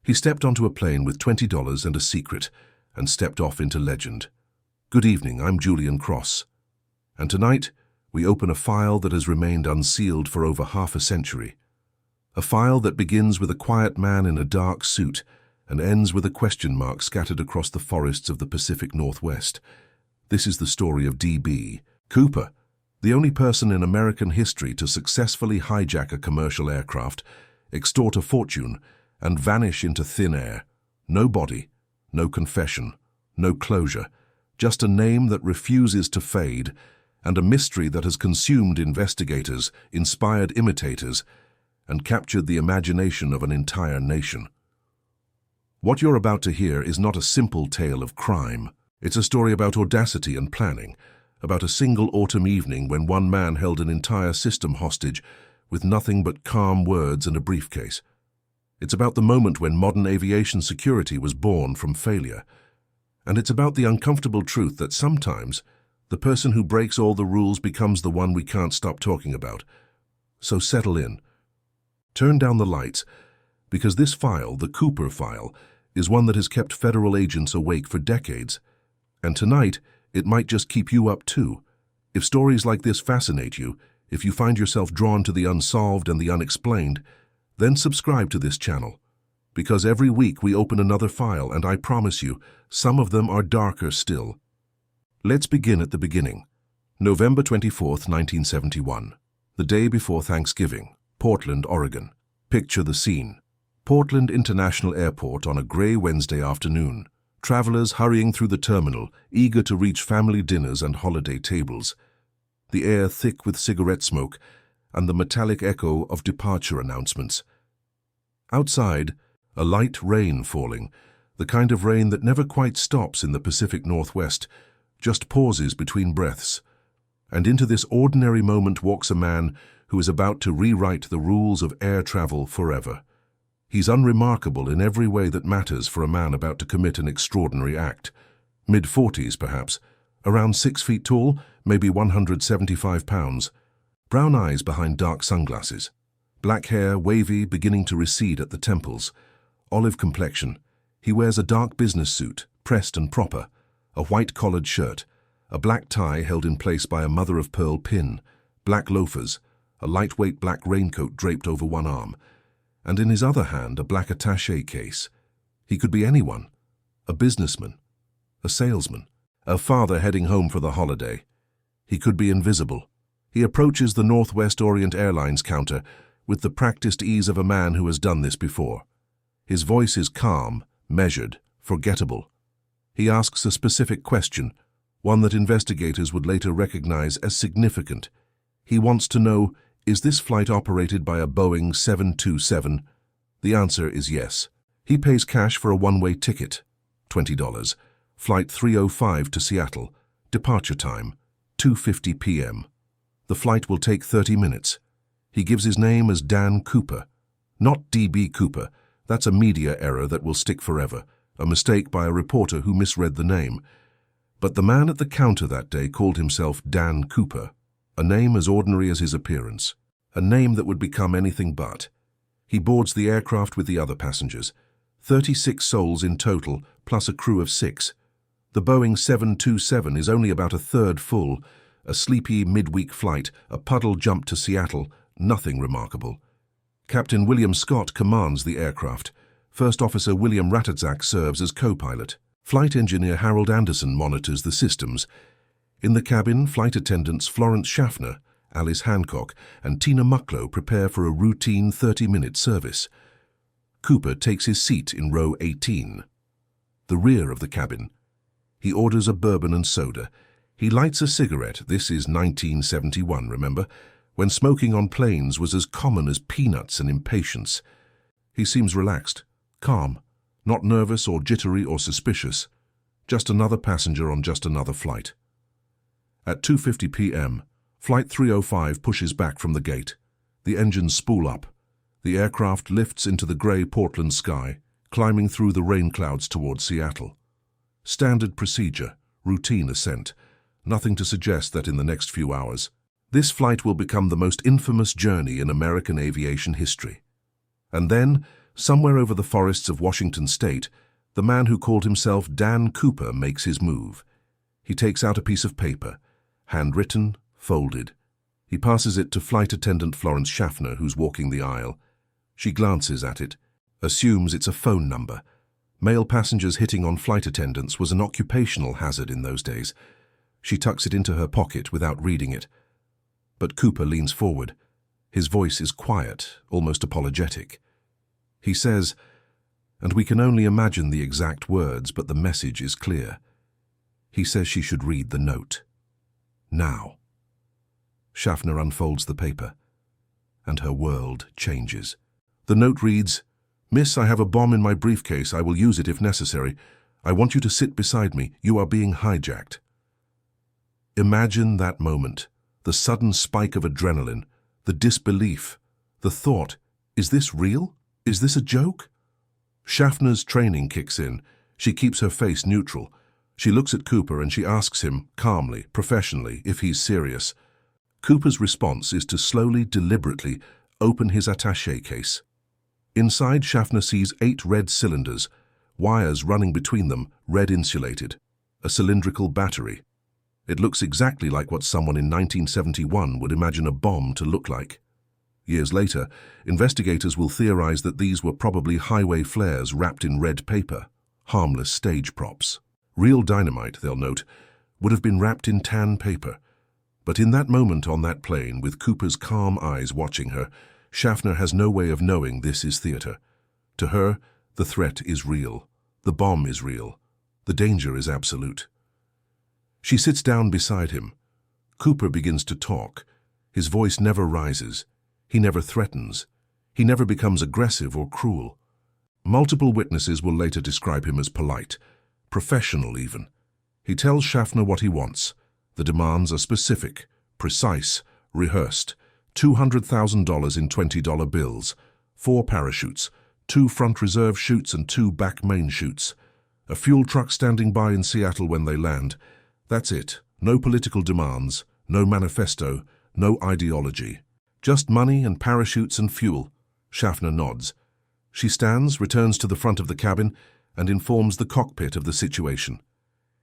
He stepped onto a plane with $20 and a secret and stepped off into legend. Good evening, I'm Julian Cross. And tonight, we open a file that has remained unsealed for over half a century. A file that begins with a quiet man in a dark suit and ends with a question mark scattered across the forests of the Pacific Northwest. This is the story of D.B. Cooper, the only person in American history to successfully hijack a commercial aircraft, extort a fortune, and vanish into thin air. No body, no confession, no closure, just a name that refuses to fade, and a mystery that has consumed investigators, inspired imitators, and captured the imagination of an entire nation. What you're about to hear is not a simple tale of crime. It's a story about audacity and planning, about a single autumn evening when one man held an entire system hostage with nothing but calm words and a briefcase. It's about the moment when modern aviation security was born from failure. And it's about the uncomfortable truth that sometimes the person who breaks all the rules becomes the one we can't stop talking about. So settle in. Turn down the lights, because this file, the Cooper file, is one that has kept federal agents awake for decades. And tonight, it might just keep you up too. If stories like this fascinate you, if you find yourself drawn to the unsolved and the unexplained, then subscribe to this channel. Because every week we open another file, and I promise you, some of them are darker still. Let's begin at the beginning. November 24th, 1971. The day before Thanksgiving, Portland, Oregon. Picture the scene. Portland International Airport on a gray Wednesday afternoon. Travelers hurrying through the terminal, eager to reach family dinners and holiday tables. The air thick with cigarette smoke and the metallic echo of departure announcements. Outside, a light rain falling, the kind of rain that never quite stops in the Pacific Northwest, just pauses between breaths. And into this ordinary moment walks a man who is about to rewrite the rules of air travel forever. He's unremarkable in every way that matters for a man about to commit an extraordinary act. Mid-40s, perhaps. Around 6 feet tall, maybe 175 pounds. Brown eyes behind dark sunglasses. Black hair, wavy, beginning to recede at the temples. Olive complexion. He wears a dark business suit, pressed and proper. A white collared shirt. A black tie held in place by a mother-of-pearl pin. Black loafers. A lightweight black raincoat draped over one arm. And in his other hand, a black attaché case. He could be anyone. A businessman. A salesman. A father heading home for the holiday. He could be invisible. He approaches the Northwest Orient Airlines counter with the practiced ease of a man who has done this before. His voice is calm, measured, forgettable. He asks a specific question, one that investigators would later recognize as significant. He wants to know, is this flight operated by a Boeing 727? The answer is yes. He pays cash for a one-way ticket, $20. Flight 305 to Seattle. Departure time, 2:50 p.m. The flight will take 30 minutes. He gives his name as Dan Cooper. Not D.B. Cooper. That's a media error that will stick forever. A mistake by a reporter who misread the name. But the man at the counter that day called himself Dan Cooper. A name as ordinary as his appearance. A name that would become anything but. He boards the aircraft with the other passengers. 36 souls in total, plus a crew of 6. The Boeing 727 is only about a third full. A sleepy midweek flight, a puddle jump to Seattle, nothing remarkable. Captain William Scott commands the aircraft. First Officer William Ratatzak serves as co-pilot. Flight engineer Harold Anderson monitors the systems. In the cabin, flight attendants Florence Schaffner, Alice Hancock, and Tina Mucklow prepare for a routine 30-minute service. Cooper takes his seat in row 18, the rear of the cabin. He orders a bourbon and soda. He lights a cigarette. This is 1971, remember? When smoking on planes was as common as peanuts and impatience. He seems relaxed, calm, not nervous or jittery or suspicious. Just another passenger on just another flight. At 2:50 p.m., Flight 305 pushes back from the gate. The engines spool up. The aircraft lifts into the grey Portland sky, climbing through the rain clouds towards Seattle. Standard procedure, routine ascent. Nothing to suggest that in the next few hours, this flight will become the most infamous journey in American aviation history. And then, Somewhere over the forests of Washington State, the man who called himself Dan Cooper makes his move. He takes out a piece of paper, handwritten, folded. He passes it to flight attendant Florence Schaffner, who's walking the aisle. She glances at it, assumes it's a phone number. Male passengers hitting on flight attendants was an occupational hazard in those days. She tucks it into her pocket without reading it. But Cooper leans forward. His voice is quiet, almost apologetic. He says, and we can only imagine the exact words, but the message is clear. He says she should read the note. Now. Schaffner unfolds the paper, and her world changes. The note reads, "Miss, I have a bomb in my briefcase. I will use it if necessary. I want you to sit beside me. You are being hijacked." Imagine that moment, the sudden spike of adrenaline, the disbelief, the thought, is this real? Is this a joke? Schaffner's training kicks in. She keeps her face neutral. She looks at Cooper and she asks him, calmly, professionally, if he's serious. Cooper's response is to slowly, deliberately open his attaché case. Inside, Schaffner sees 8 red cylinders, wires running between them, red insulated. A cylindrical battery. It looks exactly like what someone in 1971 would imagine a bomb to look like. Years later, investigators will theorize that these were probably highway flares wrapped in red paper, harmless stage props. Real dynamite, they'll note, would have been wrapped in tan paper. But in that moment on that plane, with Cooper's calm eyes watching her, Schaffner has no way of knowing this is theater. To her, the threat is real. The bomb is real. The danger is absolute. She sits down beside him. Cooper begins to talk. His voice never rises. He never threatens. He never becomes aggressive or cruel. Multiple witnesses will later describe him as polite, professional even. He tells Schaffner what he wants. The demands are specific, precise, rehearsed. $200,000 in $20 bills, 4 parachutes, 2 front reserve chutes and 2 back main chutes. A fuel truck standing by in Seattle when they land. That's it. No political demands, no manifesto, no ideology. Just money and parachutes and fuel. Schaffner nods. She stands, returns to the front of the cabin, and informs the cockpit of the situation.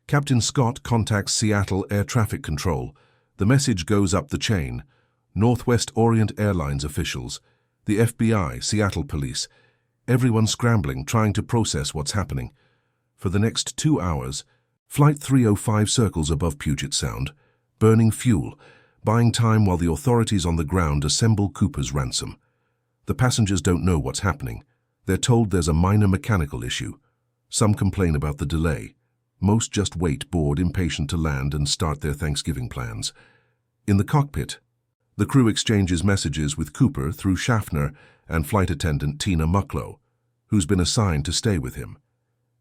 Captain Scott contacts Seattle Air Traffic Control. The message goes up the chain. Northwest Orient Airlines officials, the FBI, Seattle police, everyone scrambling, trying to process what's happening. For the next 2 hours, Flight 305 circles above Puget Sound, burning fuel, buying time while the authorities on the ground assemble Cooper's ransom. The passengers don't know what's happening. They're told there's a minor mechanical issue. Some complain about the delay. Most just wait, bored, impatient to land and start their Thanksgiving plans. In the cockpit, the crew exchanges messages with Cooper through Schaffner and flight attendant Tina Mucklow, who's been assigned to stay with him.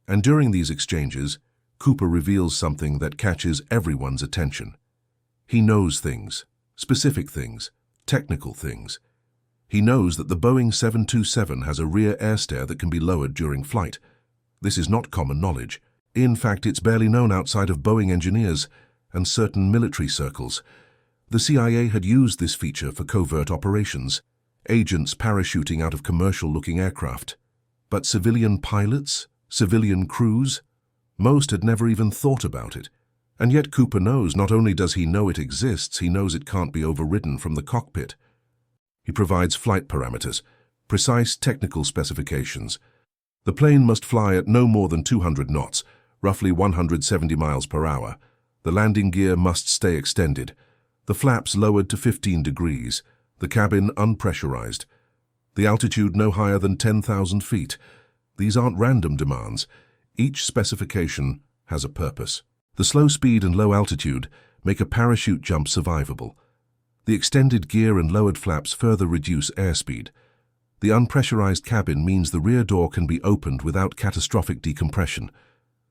And during these exchanges, Cooper reveals something that catches everyone's attention. He knows things, specific things, technical things. He knows that the Boeing 727 has a rear air stair that can be lowered during flight. This is not common knowledge. In fact, it's barely known outside of Boeing engineers and certain military circles. The CIA had used this feature for covert operations, agents parachuting out of commercial-looking aircraft. But civilian pilots, civilian crews, most had never even thought about it. And yet Cooper knows. Not only does he know it exists, he knows it can't be overridden from the cockpit. He provides flight parameters, precise technical specifications. The plane must fly at no more than 200 knots, roughly 170 miles per hour. The landing gear must stay extended. The flaps lowered to 15 degrees, the cabin unpressurized. The altitude no higher than 10,000 feet. These aren't random demands. Each specification has a purpose. The slow speed and low altitude make a parachute jump survivable. The extended gear and lowered flaps further reduce airspeed. The unpressurized cabin means the rear door can be opened without catastrophic decompression.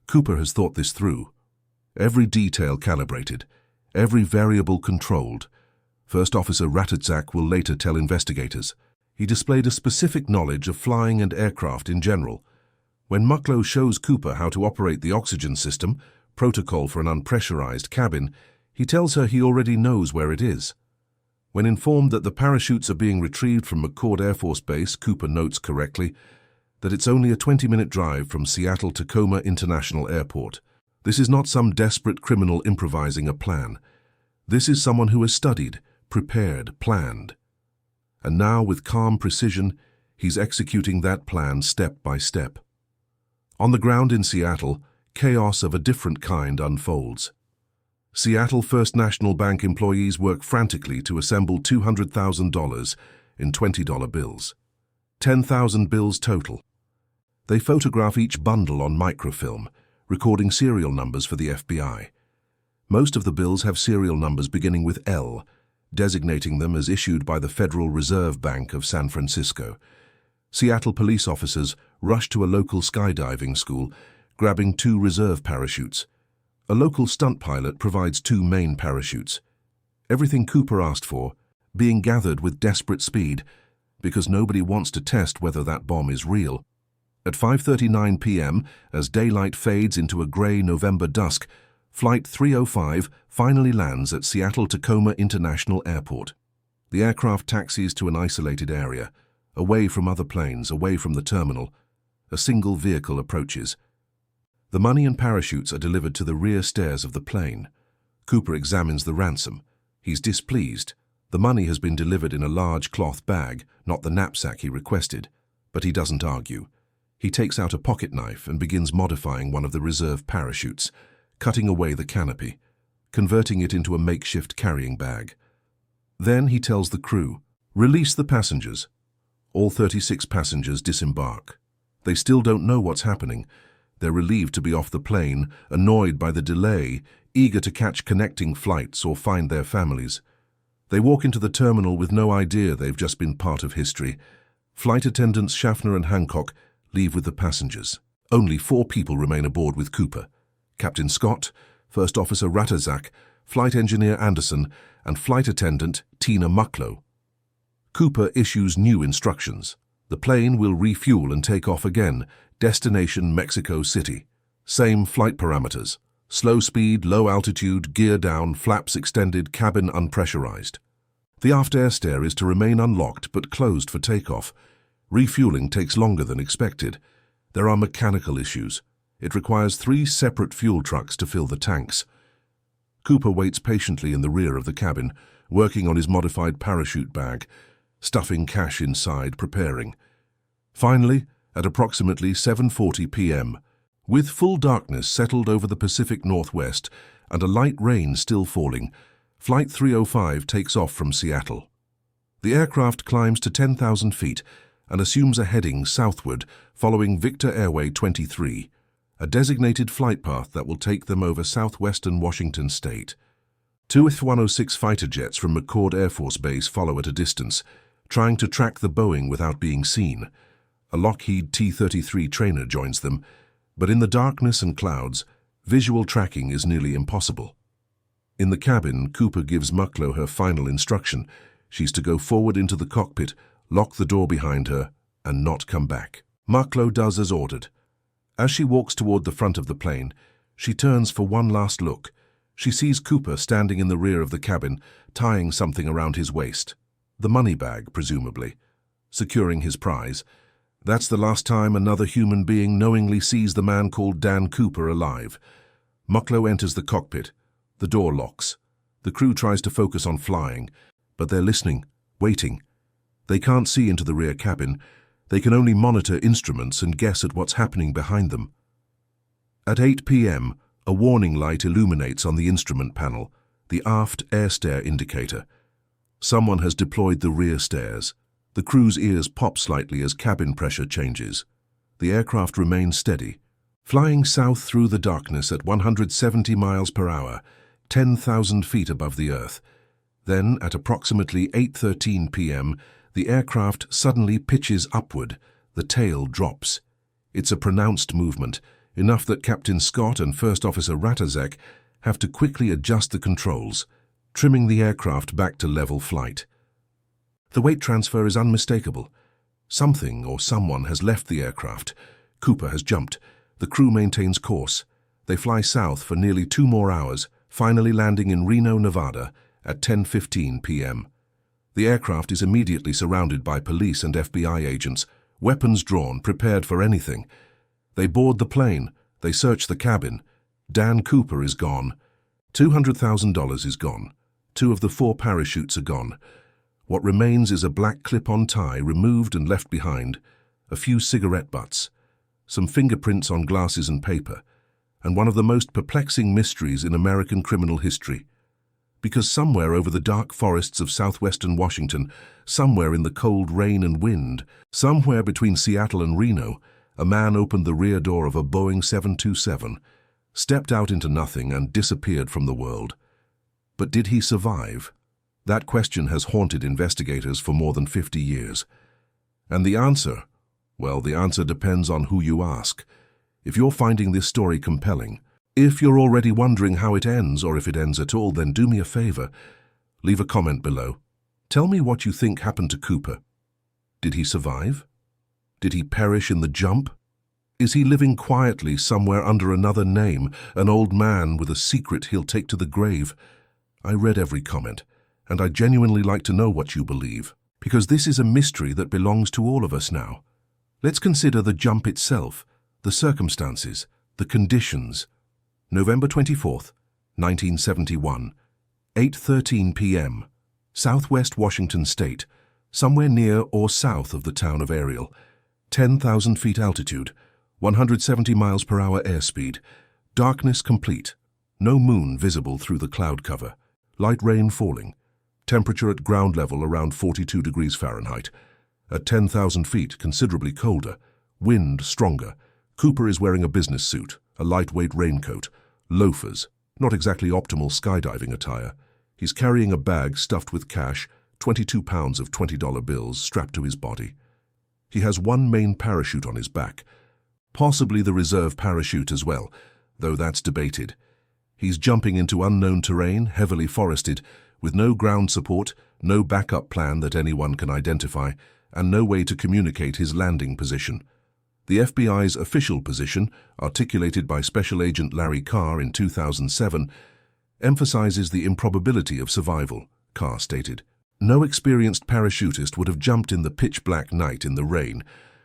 Cooper has thought this through. Every detail calibrated. Every variable controlled. First Officer Ratitzak will later tell investigators. He displayed a specific knowledge of flying and aircraft in general. When Mucklow shows Cooper how to operate the oxygen system, protocol for an unpressurized cabin, he tells her he already knows where it is. When informed that the parachutes are being retrieved from McCord Air Force Base, Cooper notes correctly, that it's only a 20-minute drive from Seattle-Tacoma International Airport. This is not some desperate criminal improvising a plan. This is someone who has studied, prepared, planned. And now, with calm precision, he's executing that plan step by step. On the ground in Seattle, chaos of a different kind unfolds. Seattle First National Bank employees work frantically to assemble $200,000 in $20 bills. 10,000 bills total. They photograph each bundle on microfilm, recording serial numbers for the FBI. Most of the bills have serial numbers beginning with L, designating them as issued by the Federal Reserve Bank of San Francisco. Seattle police officers rush to a local skydiving school, grabbing 2 reserve parachutes. A local stunt pilot provides 2 main parachutes. Everything Cooper asked for, being gathered with desperate speed, because nobody wants to test whether that bomb is real. At 5:39 p.m., as daylight fades into a gray November dusk, Flight 305 finally lands at Seattle-Tacoma International Airport. The aircraft taxis to an isolated area, away from other planes, away from the terminal. A single vehicle approaches. The money and parachutes are delivered to the rear stairs of the plane. Cooper examines the ransom. He's displeased. The money has been delivered in a large cloth bag, not the knapsack he requested, but he doesn't argue. He takes out a pocket knife and begins modifying one of the reserve parachutes, cutting away the canopy, converting it into a makeshift carrying bag. Then he tells the crew, "Release the passengers." All 36 passengers disembark. They still don't know what's happening. They're relieved to be off the plane, annoyed by the delay, eager to catch connecting flights or find their families. They walk into the terminal with no idea they've just been part of history. Flight attendants Schaffner and Hancock leave with the passengers. Only 4 people remain aboard with Cooper: Captain Scott, First Officer Ratazak, Flight Engineer Anderson, and Flight Attendant Tina Mucklow. Cooper issues new instructions. The plane will refuel and take off again, destination Mexico City. Same flight parameters: slow speed, low altitude, gear down, flaps extended, cabin unpressurized. The aft air stair is to remain unlocked but closed for takeoff. Refueling takes longer than expected. There are mechanical issues. It requires 3 separate fuel trucks to fill the tanks. Cooper waits patiently in the rear of the cabin, working on his modified parachute bag, stuffing cash inside, preparing. Finally, at approximately 7:40 p.m., with full darkness settled over the Pacific Northwest and a light rain still falling, Flight 305 takes off from Seattle. The aircraft climbs to 10,000 feet and assumes a heading southward, following Victor Airway 23, a designated flight path that will take them over southwestern Washington state. 2 F-106 fighter jets from McCord Air Force Base follow at a distance, trying to track the Boeing without being seen. A Lockheed T-33 trainer joins them, but in the darkness and clouds, visual tracking is nearly impossible. In the cabin, Cooper gives Mucklow her final instruction. She's to go forward into the cockpit, lock the door behind her, and not come back. Mucklow does as ordered. As she walks toward the front of the plane, she turns for one last look. She sees Cooper standing in the rear of the cabin, tying something around his waist. The money bag, presumably. Securing his prize. That's the last time another human being knowingly sees the man called Dan Cooper alive. Mucklow enters the cockpit. The door locks. The crew tries to focus on flying, but they're listening, waiting. They can't see into the rear cabin. They can only monitor instruments and guess at what's happening behind them. At 8 p.m., a warning light illuminates on the instrument panel, the aft air stair indicator. Someone has deployed the rear stairs. The crew's ears pop slightly as cabin pressure changes. The aircraft remains steady, flying south through the darkness at 170 miles per hour, 10,000 feet above the Earth. Then, at approximately 8:13 p.m., the aircraft suddenly pitches upward. The tail drops. It's a pronounced movement, enough that Captain Scott and First Officer Ratazek have to quickly adjust the controls, trimming the aircraft back to level flight. The weight transfer is unmistakable. Something or someone has left the aircraft. Cooper has jumped. The crew maintains course. They fly south for nearly 2 more hours, finally landing in Reno, Nevada at 10:15 p.m. The aircraft is immediately surrounded by police and FBI agents, weapons drawn, prepared for anything. They board the plane. They search the cabin. Dan Cooper is gone. $200,000 is gone. 2 of the 4 parachutes are gone. What remains is a black clip-on tie removed and left behind, a few cigarette butts, some fingerprints on glasses and paper, and one of the most perplexing mysteries in American criminal history. Because somewhere over the dark forests of southwestern Washington, somewhere in the cold rain and wind, somewhere between Seattle and Reno, a man opened the rear door of a Boeing 727, stepped out into nothing and disappeared from the world. But did he survive? That question has haunted investigators for more than 50 years. And the answer? Well, the answer depends on who you ask. If you're finding this story compelling, if you're already wondering how it ends or if it ends at all, then do me a favor. Leave a comment below. Tell me what you think happened to Cooper. Did he survive? Did he perish in the jump? Is he living quietly somewhere under another name, an old man with a secret he'll take to the grave? I read every comment, and I genuinely like to know what you believe, because this is a mystery that belongs to all of us now. Let's consider the jump itself, the circumstances, the conditions. November 24th, 1971, 8:13 p.m., Southwest Washington State, somewhere near or south of the town of Ariel, 10,000 feet altitude, 170 miles per hour airspeed, darkness complete, no moon visible through the cloud cover, light rain falling, temperature at ground level around 42 degrees Fahrenheit. At 10,000 feet, considerably colder, wind stronger. Cooper is wearing a business suit, a lightweight raincoat, loafers, not exactly optimal skydiving attire. He's carrying a bag stuffed with cash, 22 pounds of $20 bills strapped to his body. He has one main parachute on his back, possibly the reserve parachute as well, though that's debated. He's jumping into unknown terrain, heavily forested, with no ground support, no backup plan that anyone can identify, and no way to communicate his landing position. The FBI's official position, articulated by Special Agent Larry Carr in 2007, emphasizes the improbability of survival. Carr stated, "No experienced parachutist would have jumped in the pitch-black night in the rain,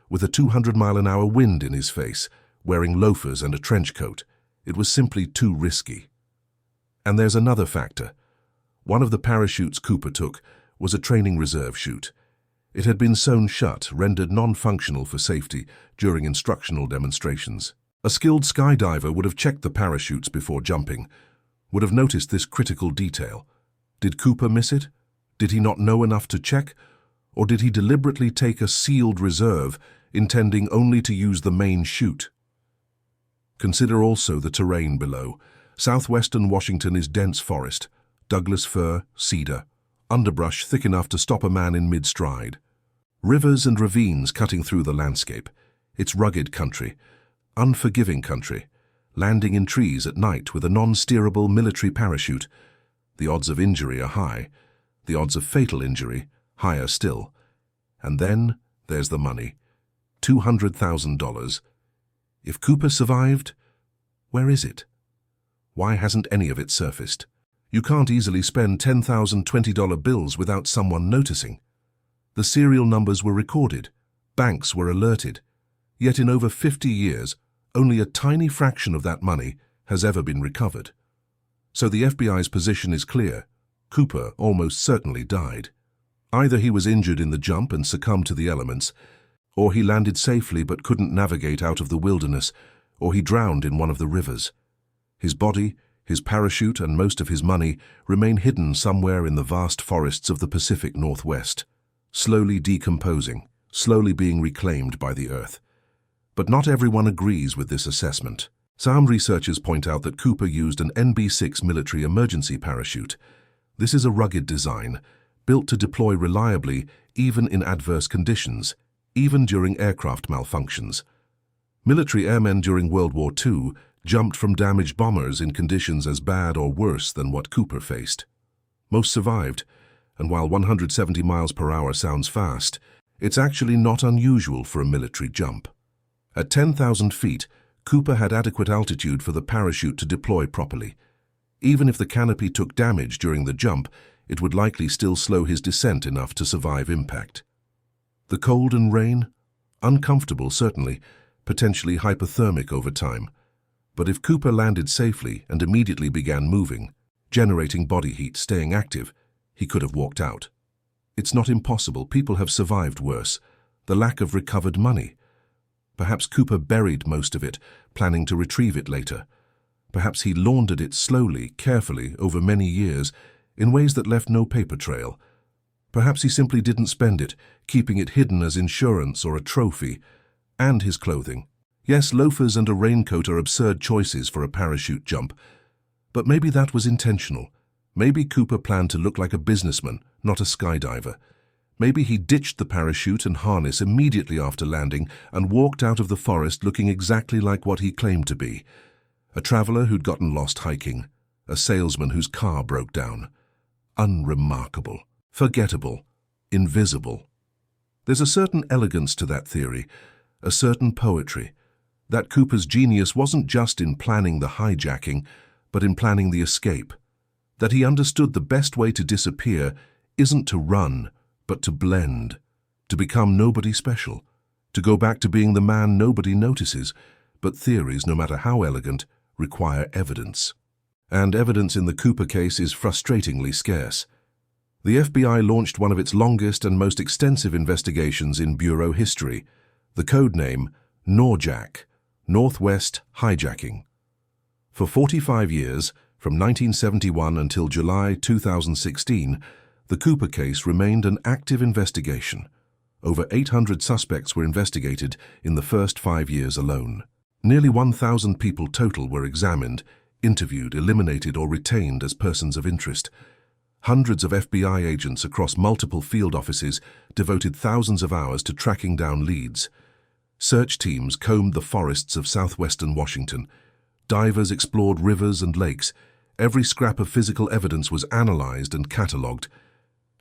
with a 200-mile-an-hour wind in his face, wearing loafers and a trench coat. It was simply too risky." And there's another factor. One of the parachutes Cooper took was a training reserve chute. It had been sewn shut, rendered non-functional for safety during instructional demonstrations. A skilled skydiver would have checked the parachutes before jumping, would have noticed this critical detail. Did Cooper miss it? Did he not know enough to check? Or did he deliberately take a sealed reserve, intending only to use the main chute? Consider also the terrain below. Southwestern Washington is dense forest, Douglas fir, cedar, underbrush thick enough to stop a man in mid-stride. Rivers and ravines cutting through the landscape. It's rugged country, unforgiving country, landing in trees at night with a non-steerable military parachute. The odds of injury are high, the odds of fatal injury higher still. And then there's the money, $200,000. If Cooper survived, where is it? Why hasn't any of it surfaced? You can't easily spend 10,000 $20 bills without someone noticing. The serial numbers were recorded, banks were alerted, yet in over 50 years, only a tiny fraction of that money has ever been recovered. So the FBI's position is clear. Cooper almost certainly died. Either he was injured in the jump and succumbed to the elements, or he landed safely but couldn't navigate out of the wilderness, or he drowned in one of the rivers. His body, his parachute, and most of his money remain hidden somewhere in the vast forests of the Pacific Northwest, slowly decomposing, slowly being reclaimed by the earth. But not everyone agrees with this assessment. Some researchers point out that Cooper used an NB-6 military emergency parachute. This is a rugged design, built to deploy reliably even in adverse conditions, even during aircraft malfunctions. Military airmen during World War II jumped from damaged bombers in conditions as bad or worse than what Cooper faced. Most survived, and while 170 miles per hour sounds fast, it's actually not unusual for a military jump. At 10,000 feet, Cooper had adequate altitude for the parachute to deploy properly. Even if the canopy took damage during the jump, it would likely still slow his descent enough to survive impact. The cold and rain? Uncomfortable, certainly, potentially hypothermic over time. But if Cooper landed safely and immediately began moving, generating body heat, staying active, he could have walked out. It's not impossible. People have survived worse. The lack of recovered money. Perhaps Cooper buried most of it, planning to retrieve it later. Perhaps he laundered it slowly, carefully, over many years, in ways that left no paper trail. Perhaps he simply didn't spend it, keeping it hidden as insurance or a trophy. And his clothing. Yes, loafers and a raincoat are absurd choices for a parachute jump. But maybe that was intentional. Maybe Cooper planned to look like a businessman, not a skydiver. Maybe he ditched the parachute and harness immediately after landing and walked out of the forest looking exactly like what he claimed to be. A traveler who'd gotten lost hiking. A salesman whose car broke down. Unremarkable. Forgettable. Invisible. There's a certain elegance to that theory, a certain poetry. That Cooper's genius wasn't just in planning the hijacking, but in planning the escape. That he understood the best way to disappear isn't to run, but to blend, to become nobody special, to go back to being the man nobody notices. But theories, no matter how elegant, require evidence. And evidence in the Cooper case is frustratingly scarce. The FBI launched one of its longest and most extensive investigations in Bureau history, the code name NORJAC, Northwest Hijacking. For 45 years, from 1971 until July 2016, the Cooper case remained an active investigation. Over 800 suspects were investigated in the first 5 years alone. Nearly 1,000 people total were examined, interviewed, eliminated, or retained as persons of interest. Hundreds of FBI agents across multiple field offices devoted thousands of hours to tracking down leads. Search teams combed the forests of southwestern Washington. Divers explored rivers and lakes. Every scrap of physical evidence was analyzed and catalogued.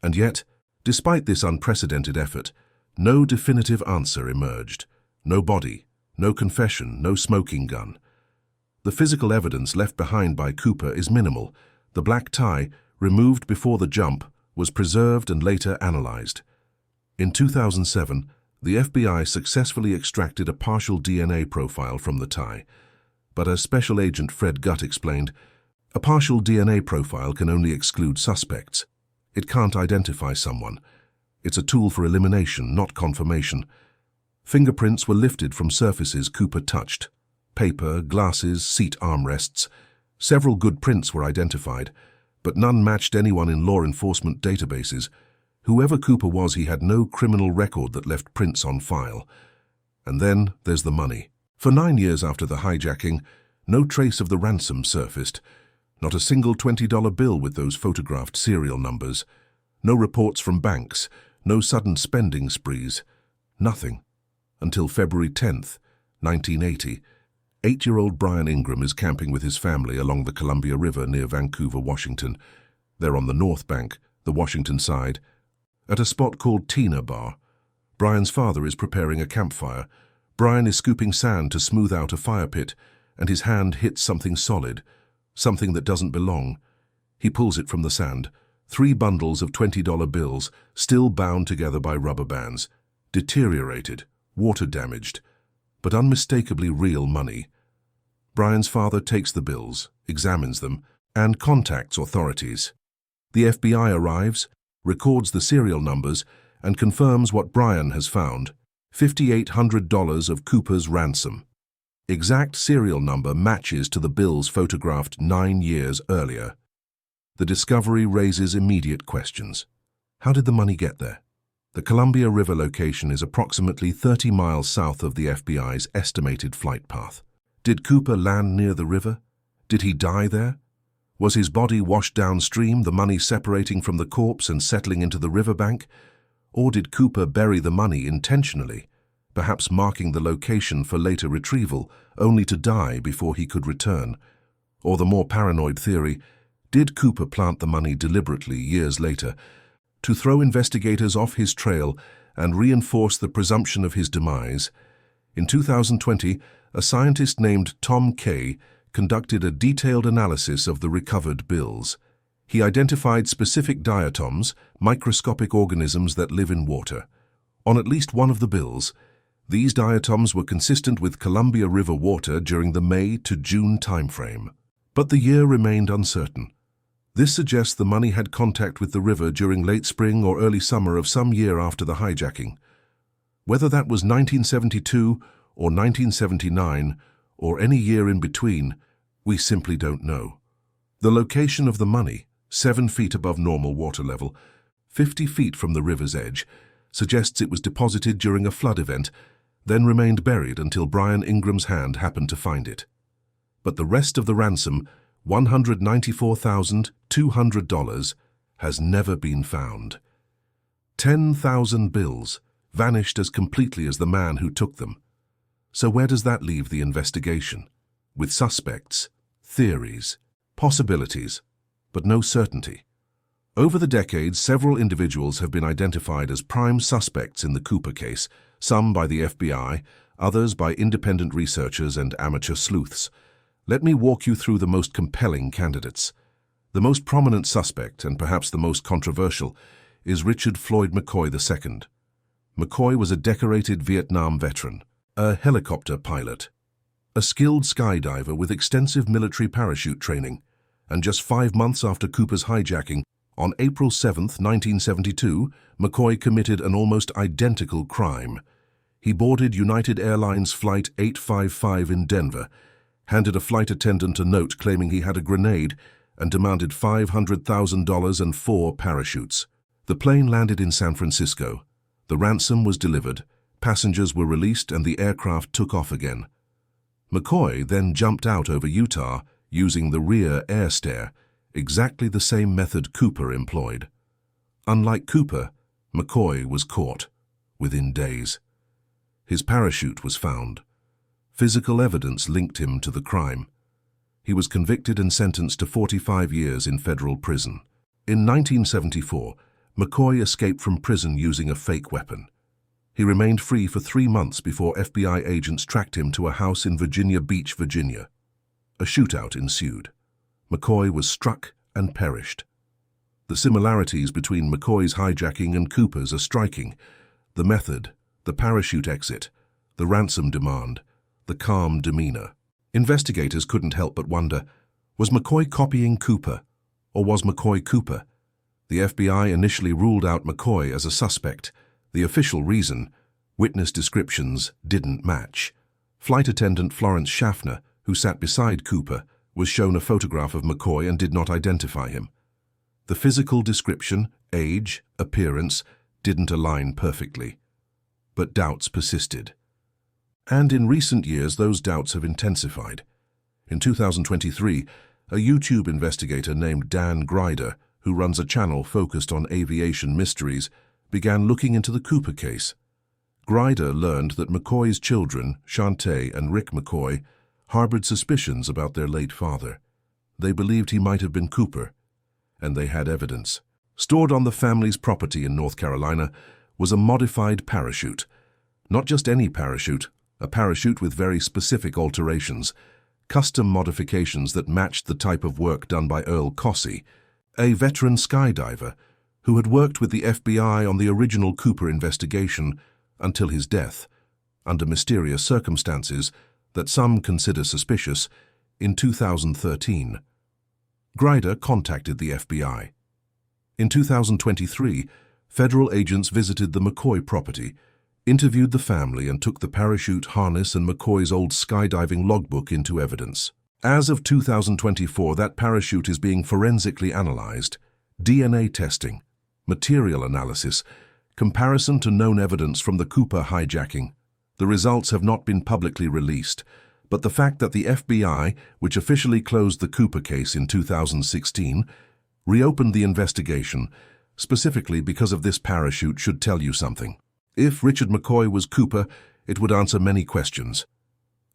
And yet, despite this unprecedented effort, no definitive answer emerged. No body, no confession, no smoking gun. The physical evidence left behind by Cooper is minimal. The black tie, removed before the jump, was preserved and later analyzed. In 2007, the FBI successfully extracted a partial DNA profile from the tie. But as Special Agent Fred Gutt explained, a partial DNA profile can only exclude suspects. It can't identify someone. It's a tool for elimination, not confirmation. Fingerprints were lifted from surfaces Cooper touched. Paper, glasses, seat armrests. Several good prints were identified, but none matched anyone in law enforcement databases. Whoever Cooper was, he had no criminal record that left prints on file. And then there's the money. For 9 years after the hijacking, no trace of the ransom surfaced. Not a single $20 bill with those photographed serial numbers. No reports from banks. No sudden spending sprees. Nothing. Until February 10th, 1980. 8-year-old Brian Ingram is camping with his family along the Columbia River near Vancouver, Washington. They're on the north bank, the Washington side, at a spot called Tina Bar. Brian's father is preparing a campfire. Brian is scooping sand to smooth out a fire pit, and his hand hits something solid, something that doesn't belong. He pulls it from the sand. 3 bundles of $20 bills, still bound together by rubber bands. Deteriorated, water-damaged, but unmistakably real money. Brian's father takes the bills, examines them, and contacts authorities. The FBI arrives, records the serial numbers, and confirms what Brian has found: $5,800 of Cooper's ransom. Exact serial number matches to the bills photographed 9 years earlier. The discovery raises immediate questions. How did the money get there? The Columbia River location is approximately 30 miles south of the FBI's estimated flight path. Did Cooper land near the river? Did he die there? Was his body washed downstream, the money separating from the corpse and settling into the riverbank? Or did Cooper bury the money intentionally, perhaps marking the location for later retrieval, only to die before he could return? Or the more paranoid theory, did Cooper plant the money deliberately years later, to throw investigators off his trail and reinforce the presumption of his demise? In 2020, a scientist named Tom Kay conducted a detailed analysis of the recovered bills. He identified specific diatoms, microscopic organisms that live in water. On at least one of the bills, These diatoms were consistent with Columbia River water during the May to June timeframe. But the year remained uncertain. This suggests the money had contact with the river during late spring or early summer of some year after the hijacking. Whether that was 1972 or 1979 or any year in between, we simply don't know. The location of the money, 7 feet above normal water level, 50 feet from the river's edge, suggests it was deposited during a flood event, then remained buried until Brian Ingram's hand happened to find it. But the rest of the ransom, $194,200, has never been found. 10,000 bills vanished as completely as the man who took them. So where does that leave the investigation? With suspects, theories, possibilities, but no certainty. Over the decades, several individuals have been identified as prime suspects in the Cooper case, some by the FBI, others by independent researchers and amateur sleuths. Let me walk you through the most compelling candidates. The most prominent suspect, and perhaps the most controversial, is Richard Floyd McCoy II. McCoy was a decorated Vietnam veteran, a helicopter pilot, a skilled skydiver with extensive military parachute training, and just 5 months after Cooper's hijacking, on April 7, 1972, McCoy committed an almost identical crime. He boarded United Airlines Flight 855 in Denver, handed a flight attendant a note claiming he had a grenade, and demanded $500,000 and 4 parachutes. The plane landed in San Francisco. The ransom was delivered, passengers were released, and the aircraft took off again. McCoy then jumped out over Utah using the rear air stair, exactly the same method Cooper employed. Unlike Cooper, McCoy was caught within days. His parachute was found. Physical evidence linked him to the crime. He was convicted and sentenced to 45 years in federal prison. In 1974, McCoy escaped from prison using a fake weapon. He remained free for 3 months before FBI agents tracked him to a house in Virginia Beach, Virginia. A shootout ensued. McCoy was struck and perished. The similarities between McCoy's hijacking and Cooper's are striking. The method, the parachute exit, the ransom demand, the calm demeanor. Investigators couldn't help but wonder, was McCoy copying Cooper, or was McCoy Cooper? The FBI initially ruled out McCoy as a suspect. The official reason, witness descriptions didn't match. Flight attendant Florence Schaffner, who sat beside Cooper, was shown a photograph of McCoy and did not identify him. The physical description, age, appearance, didn't align perfectly. But doubts persisted. And in recent years, those doubts have intensified. In 2023, a YouTube investigator named Dan Grider, who runs a channel focused on aviation mysteries, began looking into the Cooper case. Grider learned that McCoy's children, Shantae and Rick McCoy, harbored suspicions about their late father. They believed he might have been Cooper, and they had evidence. Stored on the family's property in North Carolina was a modified parachute. Not just any parachute, a parachute with very specific alterations, custom modifications that matched the type of work done by Earl Cossey, a veteran skydiver who had worked with the FBI on the original Cooper investigation until his death, under mysterious circumstances that some consider suspicious, in 2013. Grider contacted the FBI. In 2023, federal agents visited the McCoy property, interviewed the family, and took the parachute, harness, and McCoy's old skydiving logbook into evidence. As of 2024, that parachute is being forensically analyzed. DNA testing, material analysis, comparison to known evidence from the Cooper hijacking. The results have not been publicly released, but the fact that the FBI, which officially closed the Cooper case in 2016, reopened the investigation, specifically because of this parachute, should tell you something. If Richard McCoy was Cooper, it would answer many questions.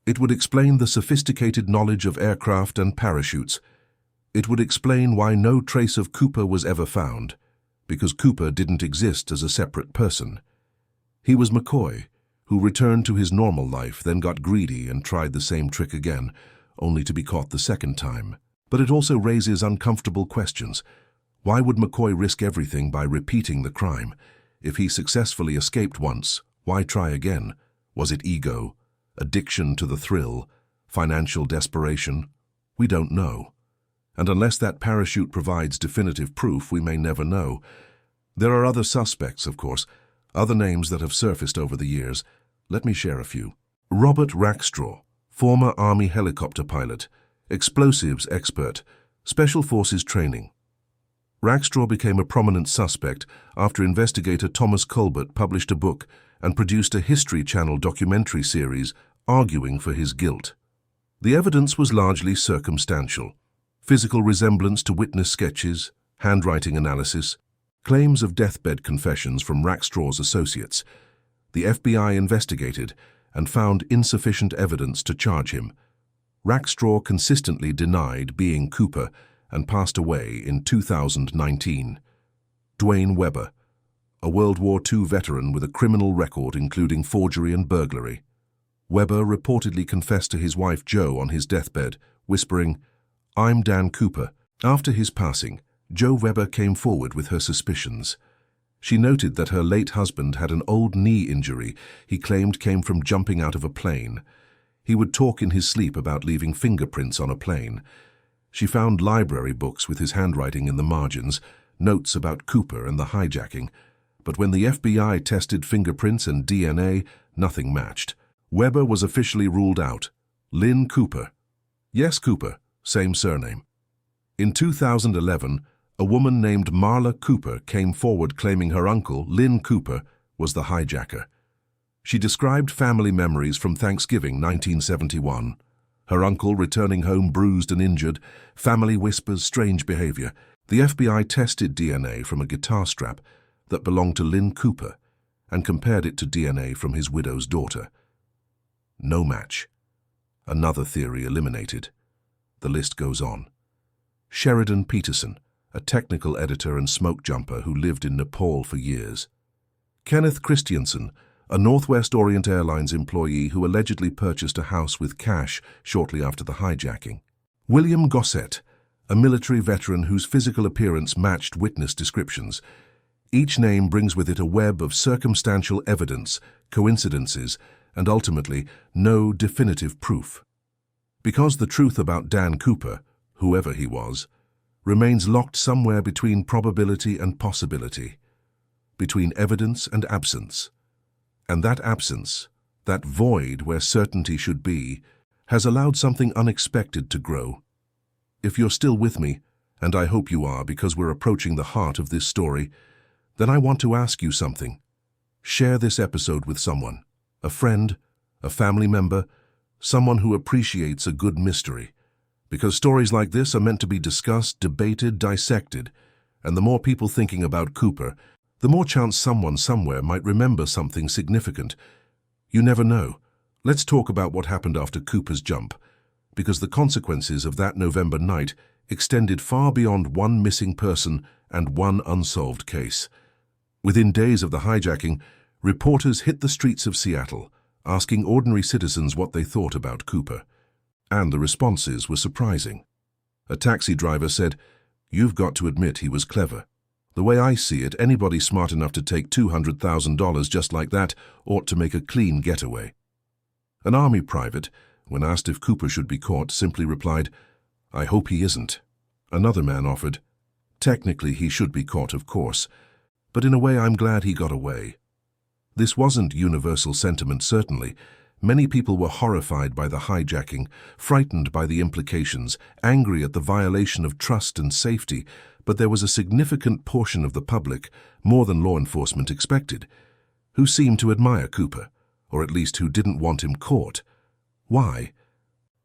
It would explain the sophisticated knowledge of aircraft and parachutes. It would explain why no trace of Cooper was ever found, because Cooper didn't exist as a separate person. He was McCoy, who returned to his normal life, then got greedy and tried the same trick again, only to be caught the second time. But it also raises uncomfortable questions. Why would McCoy risk everything by repeating the crime? If he successfully escaped once, why try again? Was it ego, addiction to the thrill, financial desperation? We don't know. And unless that parachute provides definitive proof, we may never know. There are other suspects, of course, other names that have surfaced over the years. Let me share a few. Robert Rackstraw, former Army helicopter pilot, explosives expert, Special Forces training. Rackstraw became a prominent suspect after investigator Thomas Colbert published a book and produced a History Channel documentary series arguing for his guilt. The evidence was largely circumstantial. Physical resemblance to witness sketches, handwriting analysis, claims of deathbed confessions from Rackstraw's associates. The FBI investigated and found insufficient evidence to charge him. Rackstraw consistently denied being Cooper and passed away in 2019. Dwayne Webber, a World War II veteran with a criminal record including forgery and burglary. Webber reportedly confessed to his wife Jo on his deathbed, whispering, "I'm Dan Cooper." After his passing, Jo Webber came forward with her suspicions. She noted that her late husband had an old knee injury he claimed came from jumping out of a plane. He would talk in his sleep about leaving fingerprints on a plane. She found library books with his handwriting in the margins, notes about Cooper and the hijacking. But when the FBI tested fingerprints and DNA, nothing matched. Webber was officially ruled out. Lynn Cooper. Yes, Cooper, same surname. In 2011, a woman named Marla Cooper came forward claiming her uncle, Lynn Cooper, was the hijacker. She described family memories from Thanksgiving 1971. Her uncle returning home bruised and injured, family whispers, strange behavior. The FBI tested DNA from a guitar strap that belonged to Lynn Cooper and compared it to DNA from his widow's daughter. No match. Another theory eliminated. The list goes on. Sheridan Peterson, a technical editor and smoke jumper who lived in Nepal for years. Kenneth Christiansen, a Northwest Orient Airlines employee who allegedly purchased a house with cash shortly after the hijacking. William Gossett, a military veteran whose physical appearance matched witness descriptions. Each name brings with it a web of circumstantial evidence, coincidences, and ultimately no definitive proof. Because the truth about Dan Cooper, whoever he was, remains locked somewhere between probability and possibility, between evidence and absence. And that absence, that void where certainty should be, has allowed something unexpected to grow. If you're still with me, and I hope you are because we're approaching the heart of this story, then I want to ask you something. Share this episode with someone, a friend, a family member, someone who appreciates a good mystery. Because stories like this are meant to be discussed, debated, dissected, and the more people thinking about Cooper, the more chance someone somewhere might remember something significant. You never know. Let's talk about what happened after Cooper's jump, because the consequences of that November night extended far beyond one missing person and one unsolved case. Within days of the hijacking, reporters hit the streets of Seattle, asking ordinary citizens what they thought about Cooper. And the responses were surprising. A taxi driver said, "You've got to admit he was clever. The way I see it, anybody smart enough to take $200,000 just like that ought to make a clean getaway." An Army private, when asked if Cooper should be caught, simply replied, "I hope he isn't." Another man offered, "Technically he should be caught, of course, but in a way I'm glad he got away." This wasn't universal sentiment, certainly. Many people were horrified by the hijacking, frightened by the implications, angry at the violation of trust and safety, but there was a significant portion of the public, more than law enforcement expected, who seemed to admire Cooper, or at least who didn't want him caught. Why?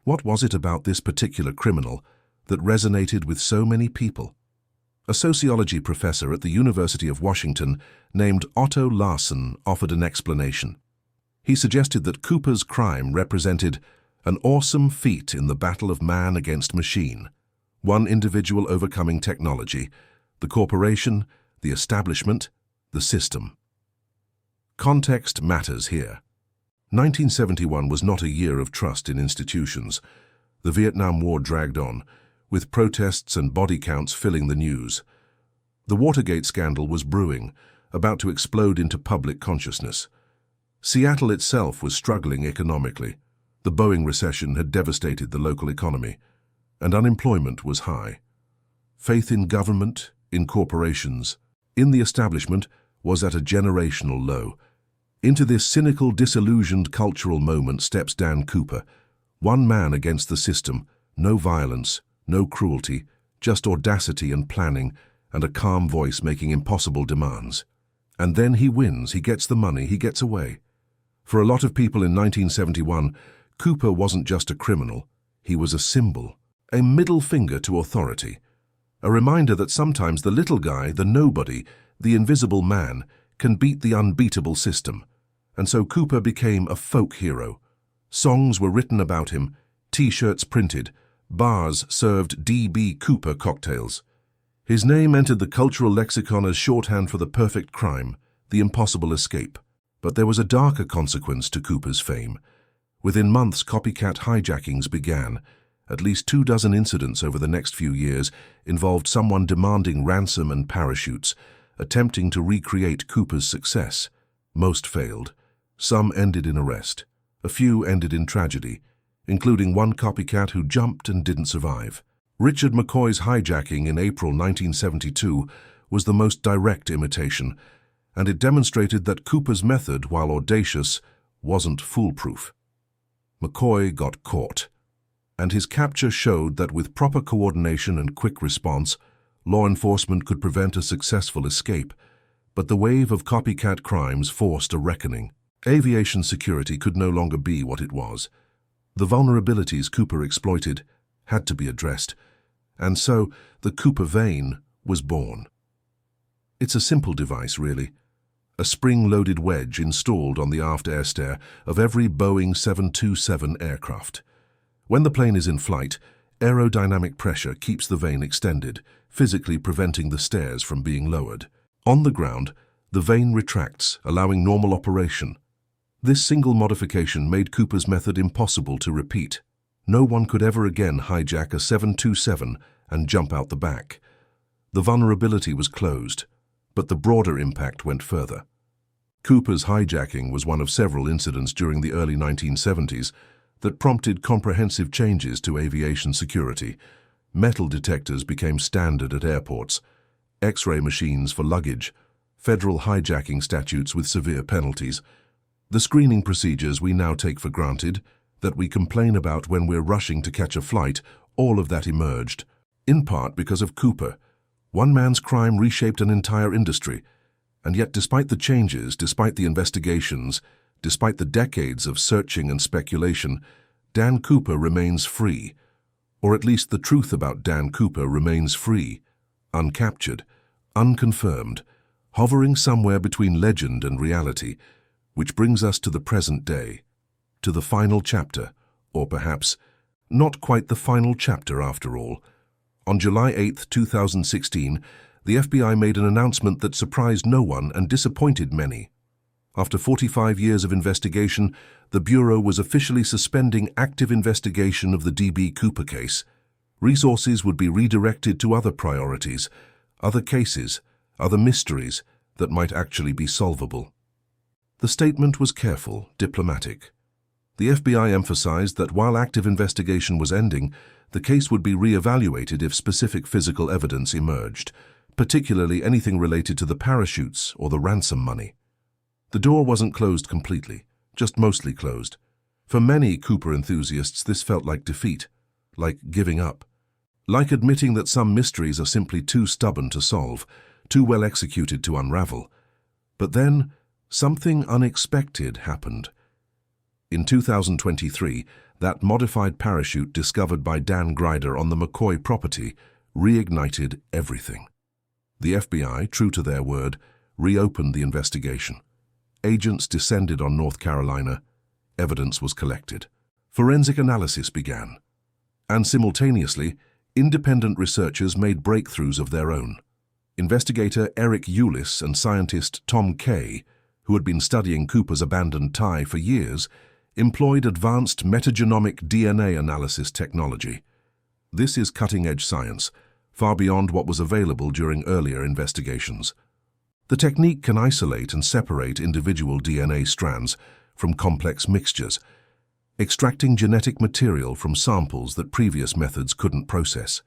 What was it about this particular criminal that resonated with so many people? A sociology professor at the University of Washington named Otto Larsen offered an explanation. He suggested that Cooper's crime represented an awesome feat in the battle of man against machine, one individual overcoming technology, the corporation, the establishment, the system. Context matters here. 1971 was not a year of trust in institutions. The Vietnam War dragged on, with protests and body counts filling the news. The Watergate scandal was brewing, about to explode into public consciousness. Seattle itself was struggling economically. The Boeing recession had devastated the local economy, and unemployment was high. Faith in government, in corporations, in the establishment was at a generational low. Into this cynical, disillusioned cultural moment steps Dan Cooper, one man against the system, no violence, no cruelty, just audacity and planning, and a calm voice making impossible demands. And then he wins, he gets the money, he gets away. For a lot of people in 1971, Cooper wasn't just a criminal, he was a symbol, a middle finger to authority, a reminder that sometimes the little guy, the nobody, the invisible man, can beat the unbeatable system. And so Cooper became a folk hero. Songs were written about him, T-shirts printed, bars served D.B. Cooper cocktails. His name entered the cultural lexicon as shorthand for the perfect crime, the impossible escape. But there was a darker consequence to Cooper's fame. Within months, copycat hijackings began. At least 24 incidents over the next few years involved someone demanding ransom and parachutes, attempting to recreate Cooper's success. Most failed. Some ended in arrest. A few ended in tragedy, including one copycat who jumped and didn't survive. Richard McCoy's hijacking in April 1972 was the most direct imitation, and it demonstrated that Cooper's method, while audacious, wasn't foolproof. McCoy got caught, and his capture showed that with proper coordination and quick response, law enforcement could prevent a successful escape. But the wave of copycat crimes forced a reckoning. Aviation security could no longer be what it was. The vulnerabilities Cooper exploited had to be addressed, and so the Cooper vane was born. It's a simple device, really. A spring-loaded wedge installed on the aft air stair of every Boeing 727 aircraft. When the plane is in flight, aerodynamic pressure keeps the vane extended, physically preventing the stairs from being lowered. On the ground, the vane retracts, allowing normal operation. This single modification made Cooper's method impossible to repeat. No one could ever again hijack a 727 and jump out the back. The vulnerability was closed, but the broader impact went further. Cooper's hijacking was one of several incidents during the early 1970s that prompted comprehensive changes to aviation security. Metal detectors became standard at airports, X-ray machines for luggage, federal hijacking statutes with severe penalties. The screening procedures we now take for granted, that we complain about when we're rushing to catch a flight, all of that emerged, in part because of Cooper. One man's crime reshaped an entire industry, and yet despite the changes, despite the investigations, despite the decades of searching and speculation, Dan Cooper remains free. Or at least the truth about Dan Cooper remains free, uncaptured, unconfirmed, hovering somewhere between legend and reality, which brings us to the present day, to the final chapter, or perhaps not quite the final chapter after all. On July 8, 2016, the FBI made an announcement that surprised no one and disappointed many. After 45 years of investigation, the Bureau was officially suspending active investigation of the D.B. Cooper case. Resources would be redirected to other priorities, other cases, other mysteries that might actually be solvable. The statement was careful, diplomatic. The FBI emphasized that while active investigation was ending, the case would be re-evaluated if specific physical evidence emerged, particularly anything related to the parachutes or the ransom money. The door wasn't closed completely, just mostly closed. For many Cooper enthusiasts, this felt like defeat, like giving up, like admitting that some mysteries are simply too stubborn to solve, too well executed to unravel. But then, something unexpected happened. In 2023, that modified parachute discovered by Dan Grider on the McCoy property reignited everything. The FBI, true to their word, reopened the investigation. Agents descended on North Carolina. Evidence was collected. Forensic analysis began. And simultaneously, independent researchers made breakthroughs of their own. Investigator Eric Eulis and scientist Tom Kay, who had been studying Cooper's abandoned tie for years, employed advanced metagenomic DNA analysis technology. This is cutting-edge science, far beyond what was available during earlier investigations. The technique can isolate and separate individual DNA strands from complex mixtures, extracting genetic material from samples that previous methods couldn't process.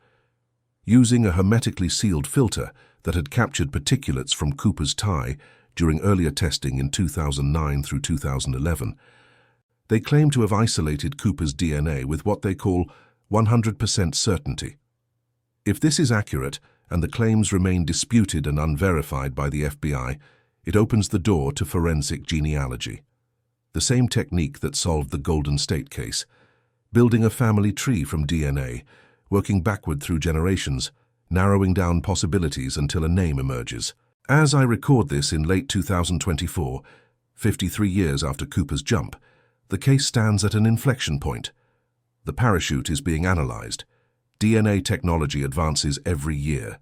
Using a hermetically sealed filter that had captured particulates from Cooper's tie during earlier testing in 2009 through 2011, they claim to have isolated Cooper's DNA with what they call 100% certainty. If this is accurate, and the claims remain disputed and unverified by the FBI, it opens the door to forensic genealogy. The same technique that solved the Golden State case, building a family tree from DNA, working backward through generations, narrowing down possibilities until a name emerges. As I record this in late 2024, 53 years after Cooper's jump, the case stands at an inflection point. The parachute is being analyzed. DNA technology advances every year.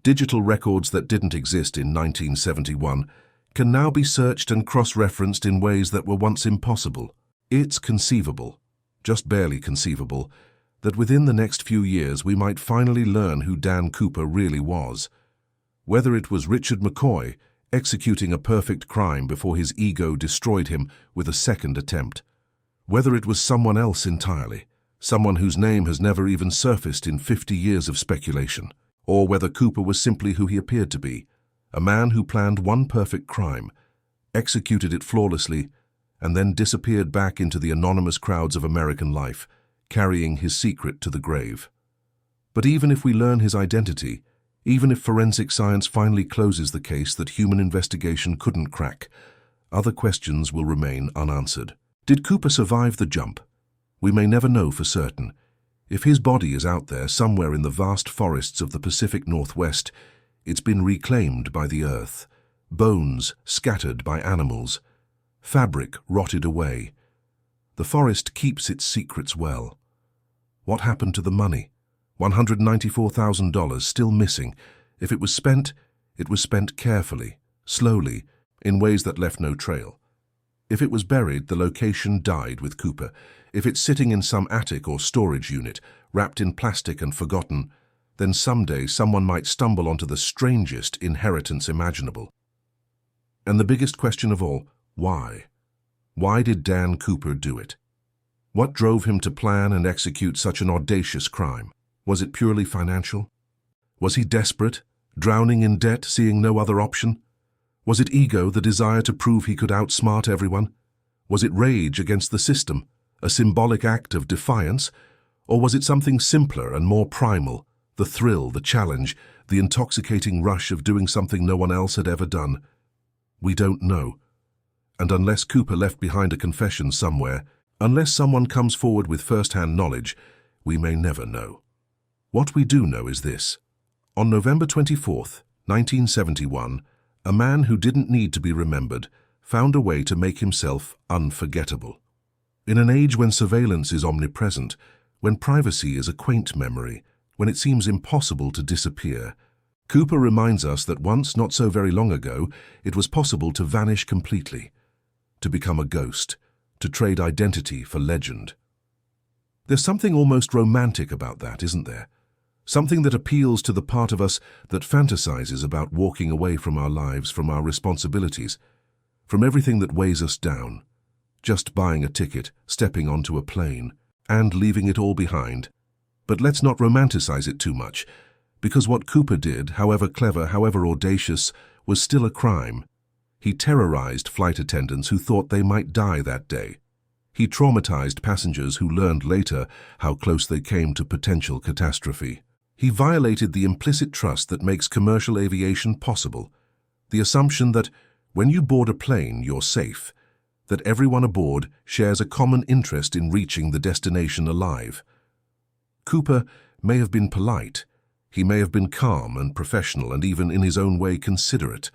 Digital records that didn't exist in 1971 can now be searched and cross-referenced in ways that were once impossible. It's conceivable, just barely conceivable, that within the next few years we might finally learn who Dan Cooper really was. Whether it was Richard McCoy executing a perfect crime before his ego destroyed him with a second attempt. Whether it was someone else entirely, someone whose name has never even surfaced in 50 years of speculation, or whether Cooper was simply who he appeared to be, a man who planned one perfect crime, executed it flawlessly, and then disappeared back into the anonymous crowds of American life, carrying his secret to the grave. But even if we learn his identity, even if forensic science finally closes the case that human investigation couldn't crack, other questions will remain unanswered. Did Cooper survive the jump? We may never know for certain. If his body is out there somewhere in the vast forests of the Pacific Northwest, it's been reclaimed by the earth, bones scattered by animals, fabric rotted away. The forest keeps its secrets well. What happened to the money? $194,000 still missing. If it was spent carefully, slowly, in ways that left no trail. If it was buried, the location died with Cooper. If it's sitting in some attic or storage unit, wrapped in plastic and forgotten, then someday someone might stumble onto the strangest inheritance imaginable. And the biggest question of all, why? Why did Dan Cooper do it? What drove him to plan and execute such an audacious crime? Was it purely financial? Was he desperate, drowning in debt, seeing no other option? Was it ego, the desire to prove he could outsmart everyone? Was it rage against the system, a symbolic act of defiance? Or was it something simpler and more primal, the thrill, the challenge, the intoxicating rush of doing something no one else had ever done? We don't know. And unless Cooper left behind a confession somewhere, unless someone comes forward with first-hand knowledge, we may never know. What we do know is this. On November 24th, 1971, a man who didn't need to be remembered found a way to make himself unforgettable. In an age when surveillance is omnipresent, when privacy is a quaint memory, when it seems impossible to disappear, Cooper reminds us that once, not so very long ago, it was possible to vanish completely, to become a ghost, to trade identity for legend. There's something almost romantic about that, isn't there? Something that appeals to the part of us that fantasizes about walking away from our lives, from our responsibilities, from everything that weighs us down, just buying a ticket, stepping onto a plane, and leaving it all behind. But let's not romanticize it too much, because what Cooper did, however clever, however audacious, was still a crime. He terrorized flight attendants who thought they might die that day. He traumatized passengers who learned later how close they came to potential catastrophe. He violated the implicit trust that makes commercial aviation possible, the assumption that when you board a plane, you're safe, that everyone aboard shares a common interest in reaching the destination alive. Cooper may have been polite, he may have been calm and professional and even in his own way considerate,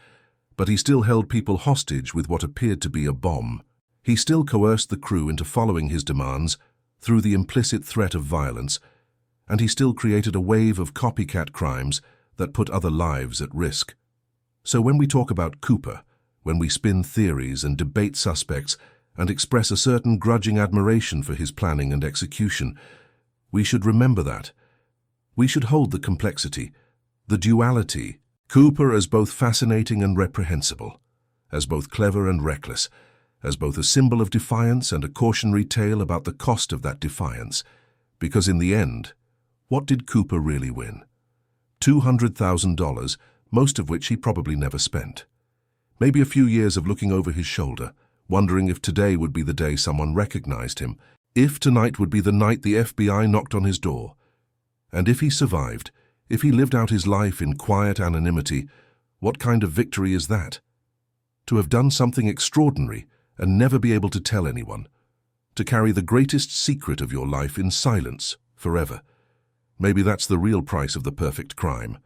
but he still held people hostage with what appeared to be a bomb. He still coerced the crew into following his demands through the implicit threat of violence, and he still created a wave of copycat crimes that put other lives at risk. So when we talk about Cooper, when we spin theories and debate suspects and express a certain grudging admiration for his planning and execution, we should remember that. We should hold the complexity, the duality. Cooper as both fascinating and reprehensible, as both clever and reckless, as both a symbol of defiance and a cautionary tale about the cost of that defiance. Because in the end, what did Cooper really win? $200,000, most of which he probably never spent. Maybe a few years of looking over his shoulder, wondering if today would be the day someone recognized him, if tonight would be the night the FBI knocked on his door. And if he survived, if he lived out his life in quiet anonymity, what kind of victory is that? To have done something extraordinary and never be able to tell anyone. To carry the greatest secret of your life in silence forever. Maybe that's the real price of the perfect crime.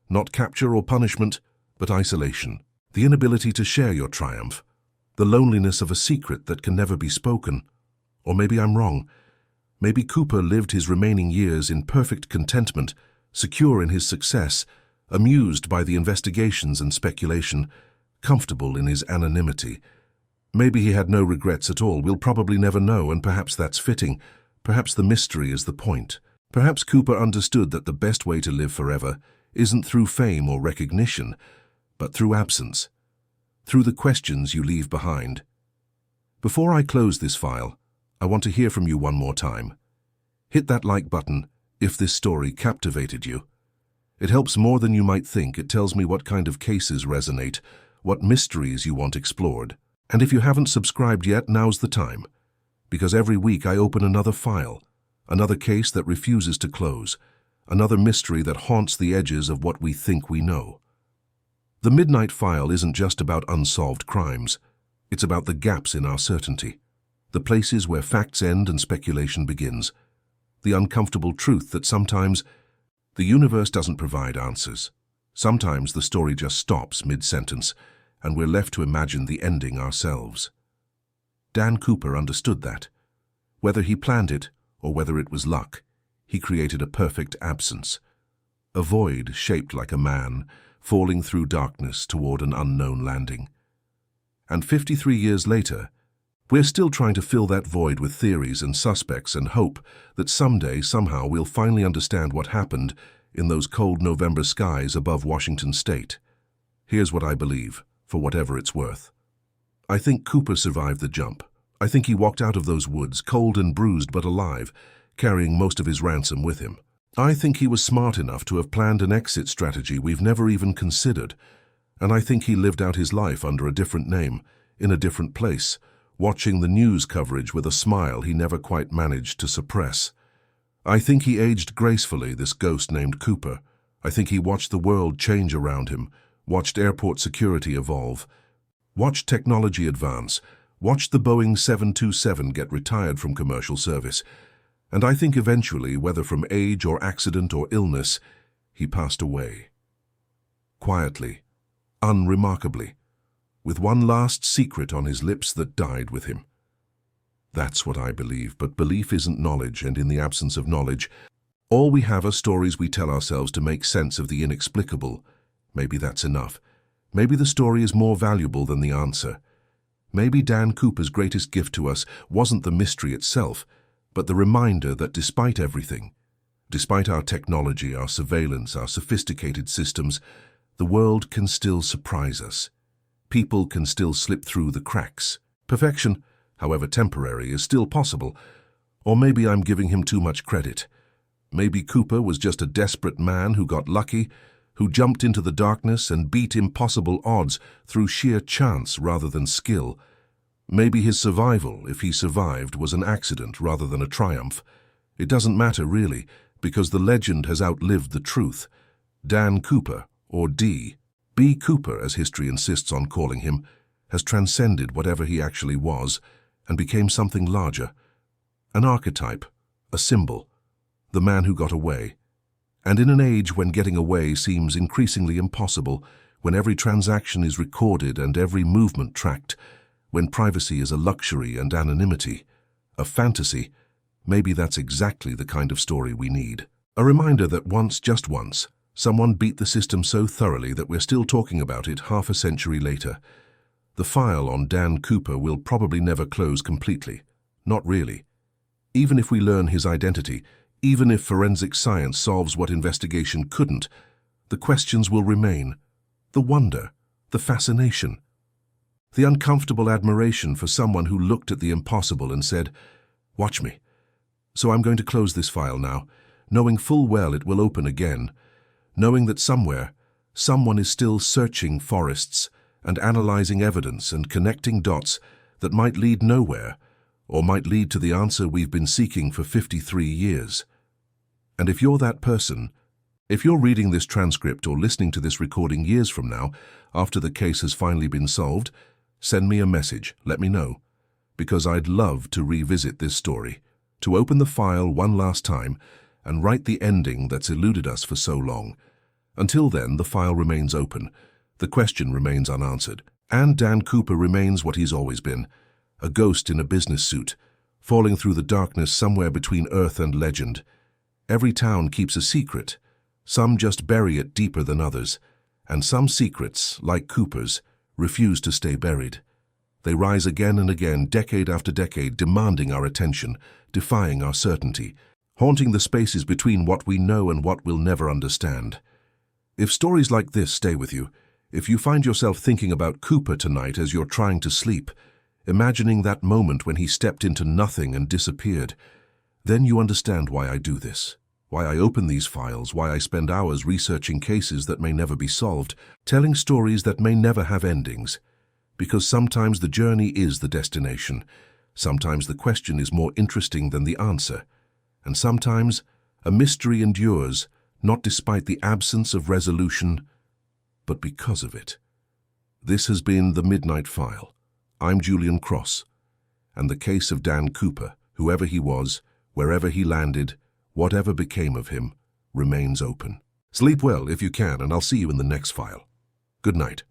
Not capture or punishment, but isolation. The inability to share your triumph. The loneliness of a secret that can never be spoken. Or maybe I'm wrong. Maybe Cooper lived his remaining years in perfect contentment, secure in his success, amused by the investigations and speculation, comfortable in his anonymity. Maybe he had no regrets at all. We'll probably never know, and perhaps that's fitting. Perhaps the mystery is the point. Perhaps Cooper understood that the best way to live forever isn't through fame or recognition, but through absence, through the questions you leave behind. Before I close this file, I want to hear from you one more time. Hit that like button if this story captivated you. It helps more than you might think. It tells me what kind of cases resonate, what mysteries you want explored. And if you haven't subscribed yet, now's the time. Because every week I open another file, another case that refuses to close, another mystery that haunts the edges of what we think we know. The Midnight File isn't just about unsolved crimes. It's about the gaps in our certainty, the places where facts end and speculation begins, the uncomfortable truth that sometimes the universe doesn't provide answers. Sometimes the story just stops mid-sentence, and we're left to imagine the ending ourselves. Dan Cooper understood that. Whether he planned it or whether it was luck, he created a perfect absence. A void shaped like a man, falling through darkness toward an unknown landing. And 53 years later, we're still trying to fill that void with theories and suspects and hope that someday, somehow, we'll finally understand what happened in those cold November skies above Washington State. Here's what I believe, for whatever it's worth. I think Cooper survived the jump. I think he walked out of those woods, cold and bruised but alive, carrying most of his ransom with him. I think he was smart enough to have planned an exit strategy we've never even considered. And I think he lived out his life under a different name, in a different place, watching the news coverage with a smile he never quite managed to suppress. I think he aged gracefully, this ghost named Cooper. I think he watched the world change around him, watched airport security evolve, watched technology advance, watched the Boeing 727 get retired from commercial service, and I think eventually, whether from age or accident or illness, he passed away. Quietly, unremarkably, with one last secret on his lips that died with him. That's what I believe, but belief isn't knowledge, and in the absence of knowledge, all we have are stories we tell ourselves to make sense of the inexplicable. Maybe that's enough. Maybe the story is more valuable than the answer. Maybe Dan Cooper's greatest gift to us wasn't the mystery itself, but the reminder that despite everything, despite our technology, our surveillance, our sophisticated systems, the world can still surprise us. People can still slip through the cracks. Perfection, however temporary, is still possible. Or maybe I'm giving him too much credit. Maybe Cooper was just a desperate man who got lucky, who jumped into the darkness and beat impossible odds through sheer chance rather than skill. Maybe his survival, if he survived, was an accident rather than a triumph. It doesn't matter really, because the legend has outlived the truth. Dan Cooper, or B. Cooper, as history insists on calling him, has transcended whatever he actually was and became something larger. An archetype, a symbol, the man who got away. And in an age when getting away seems increasingly impossible, when every transaction is recorded and every movement tracked, when privacy is a luxury and anonymity a fantasy, maybe that's exactly the kind of story we need. A reminder that once, just once, someone beat the system so thoroughly that we're still talking about it half a century later. The file on Dan Cooper will probably never close completely. Not really. Even if we learn his identity, even if forensic science solves what investigation couldn't, the questions will remain. the wonder, the fascination, the uncomfortable admiration for someone who looked at the impossible and said, "Watch me." So I'm going to close this file now, knowing full well it will open again, knowing that somewhere, someone is still searching forests and analyzing evidence and connecting dots that might lead nowhere, or might lead to the answer we've been seeking for 53 years. And if you're that person, if you're reading this transcript or listening to this recording years from now, after the case has finally been solved, send me a message, let me know, because I'd love to revisit this story, to open the file one last time and write the ending that's eluded us for so long. Until then, the file remains open, the question remains unanswered, and Dan Cooper remains what he's always been, a ghost in a business suit, falling through the darkness somewhere between earth and legend. Every town keeps a secret. Some just bury it deeper than others, and some secrets, like Cooper's, refuse to stay buried. They rise again and again, decade after decade, demanding our attention, defying our certainty, haunting the spaces between what we know and what we'll never understand. If stories like this stay with you, if you find yourself thinking about Cooper tonight as you're trying to sleep, imagining that moment when he stepped into nothing and disappeared, then you understand why I do this, why I open these files, why I spend hours researching cases that may never be solved, telling stories that may never have endings. Because sometimes the journey is the destination, sometimes the question is more interesting than the answer, and sometimes a mystery endures, not despite the absence of resolution, but because of it. This has been The Midnight File. I'm Julian Cross, and the case of Dan Cooper, whoever he was, wherever he landed, whatever became of him, remains open. Sleep well if you can, and I'll see you in the next file. Good night.